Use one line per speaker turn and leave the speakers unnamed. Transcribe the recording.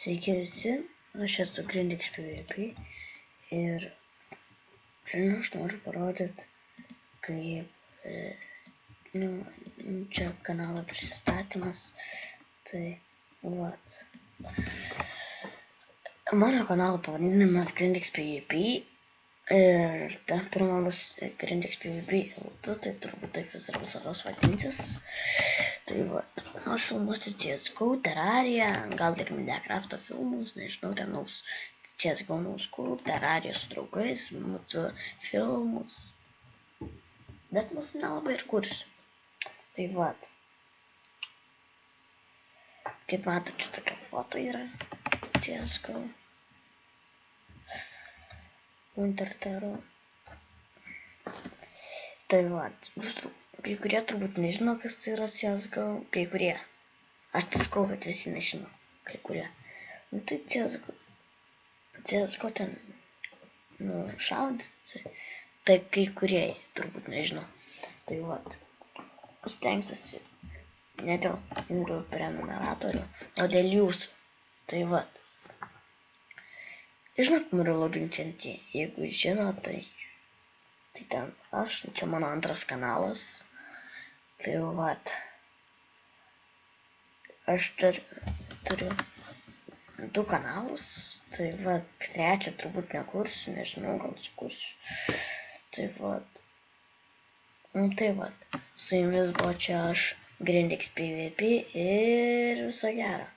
Sveiki visi, aš esu Grindex PvP ir šiandien aš noriu parodyti, kaip, čia kanalo prisistatymas, tai vat. Mano kanalo pavadinimas Grindex PvP ir ta pirma bus Grindex PvP L2, tai turbūt taip vis dar visados vadinsis. Tai vat, aš filmuosiu CSGO, Terrariją, gal ir Minecraft'o filmus, nežinau, ten CSGO nauskų, Terrariją su draugais, mūsų filmus, bet mūsų nelabai ir kursiu. Tai vat, kaip matot, čia tokia foto yra CSGO, Winter Terror. Tai vat, kai kurie turbūt nežino, kas tai yra CSGO, kai kurie. Aš tai sakau, kad visi nežino, kai kurie. Nu tai CSGO ten, šaudyti, tai kai kurie turbūt nežino. Tai vat, stengsiuosi ne dėl prenumeratorių, o dėl jūsų. Tai vat. Žinot, Murloginčiantį, jeigu žinot, tai ten aš, čia mano antras kanalas, tai vat, aš turiu 2 kanalus, tai vat, trečią turbūt nekursiu, nežinau, gal sukursiu, tai vat, su jumis buvo čia aš, Grindex PvP ir viso gero.